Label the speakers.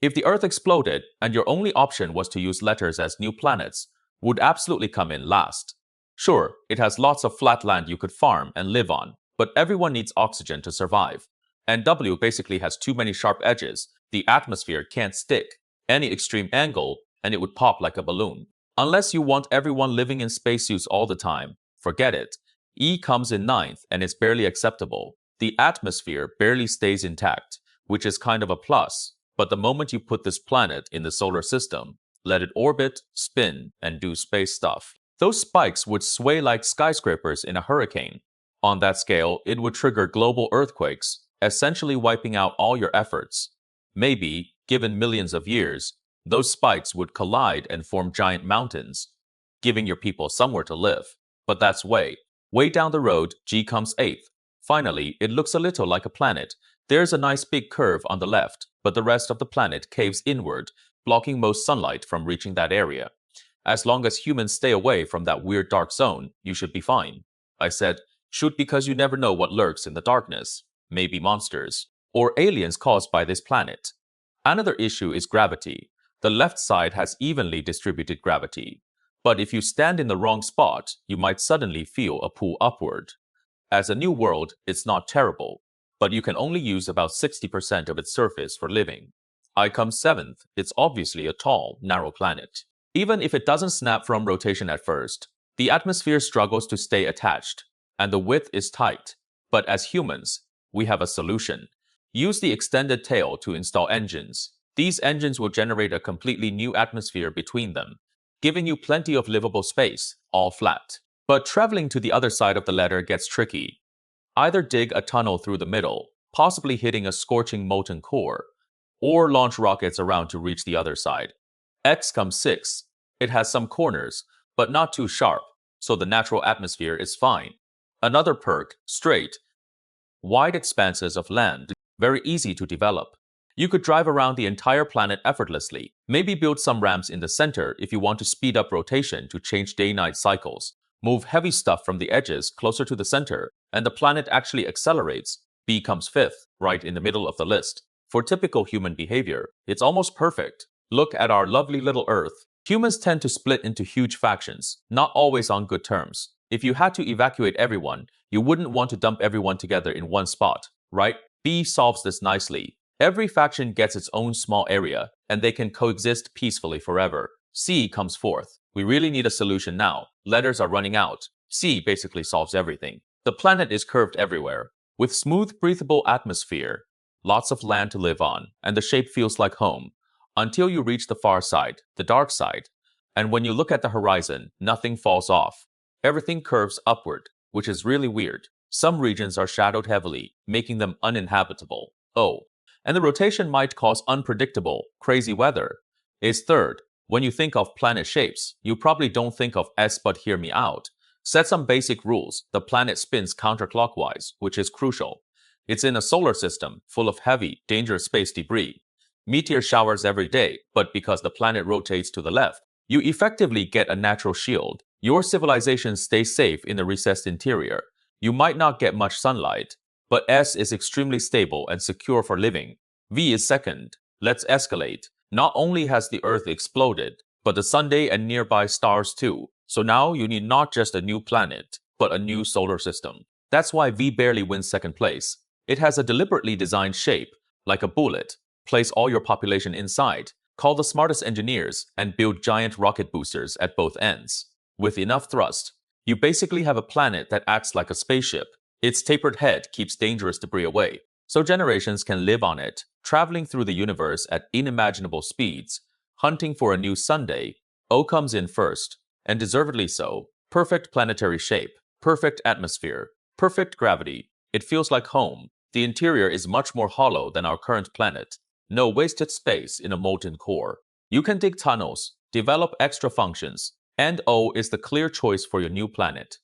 Speaker 1: If the Earth exploded and your only option was to use letters as new planets, would absolutely come in last. Sure, it has lots of flat land you could farm and live on, but everyone needs oxygen to survive. And W basically has too many sharp edges, the atmosphere can't stick any extreme angle, and it would pop like a balloon. Unless you want everyone living in spacesuits all the time, forget it. E comes in ninth and it's barely acceptable. The atmosphere barely stays intact, which is kind of a plus, but the moment you put this planet in the solar system, let it orbit, spin, and do space stuff, those spikes would sway like skyscrapers in a hurricane. On that scale, it would trigger global earthquakes, essentially wiping out all your efforts. Maybe, given millions of years, those spikes would collide and form giant mountains, giving your people somewhere to live. But that's way down the road, G comes eighth. Finally, it looks a little like a planet. There's a nice big curve on the left, but the rest of the planet caves inward, blocking most sunlight from reaching that area. As long as humans stay away from that weird dark zone, you should be fine. I said, shoot because you never know what lurks in the darkness. Maybe monsters. Or aliens caused by this planet. Another issue is gravity. The left side has evenly distributed gravity. But if you stand in the wrong spot, you might suddenly feel a pull upward. As a new world, it's not terrible, but you can only use about 60% of its surface for living. I come seventh. It's obviously a tall, narrow planet. Even if it doesn't snap from rotation at first, the atmosphere struggles to stay attached, and the width is tight. But as humans, we have a solution. Use the extended tail to install engines. These engines will generate a completely new atmosphere between them, giving you plenty of livable space, all flat. But traveling to the other side of the ladder gets tricky. Either dig a tunnel through the middle, possibly hitting a scorching molten core, or launch rockets around to reach the other side. X comes sixth. It has some corners, but not too sharp, so the natural atmosphere is fine. Another perk, straight. Wide expanses of land, very easy to develop. You could drive around the entire planet effortlessly. Maybe build some ramps in the center if you want to speed up rotation to change day-night cycles. Move heavy stuff from the edges closer to the center, and the planet actually accelerates. B comes fifth, right in the middle of the list. For typical human behavior, it's almost perfect. Look at our lovely little Earth. Humans tend to split into huge factions, not always on good terms. If you had to evacuate everyone, you wouldn't want to dump everyone together in one spot, right? B solves this nicely. Every faction gets its own small area, and they can coexist peacefully forever. C comes fourth. We really need a solution now. Letters are running out. C basically solves everything. The planet is curved everywhere, with smooth, breathable atmosphere, lots of land to live on, and the shape feels like home. Until you reach the far side, the dark side. And when you look at the horizon, nothing falls off. Everything curves upward, which is really weird. Some regions are shadowed heavily, making them uninhabitable. Oh, and the rotation might cause unpredictable, crazy weather. Is third. When you think of planet shapes, you probably don't think of S, but hear me out. Set some basic rules. The planet spins counterclockwise, which is crucial. It's in a solar system full of heavy, dangerous space debris. Meteor showers every day, but because the planet rotates to the left, you effectively get a natural shield. Your civilization stays safe in the recessed interior. You might not get much sunlight, but S is extremely stable and secure for living. V is second. Let's escalate. Not only has the Earth exploded, but the Sunday and nearby stars too. So now you need not just a new planet, but a new solar system. That's why V barely wins second place. It has a deliberately designed shape, like a bullet. Place all your population inside, call the smartest engineers, and build giant rocket boosters at both ends. With enough thrust, you basically have a planet that acts like a spaceship. Its tapered head keeps dangerous debris away, so generations can live on it, traveling through the universe at unimaginable speeds, hunting for a new Sunday. O comes in first, and deservedly so. Perfect planetary shape, perfect atmosphere, perfect gravity. It feels like home. The interior is much more hollow than our current planet. No wasted space in a molten core. You can dig tunnels, develop extra functions, and O is the clear choice for your new planet.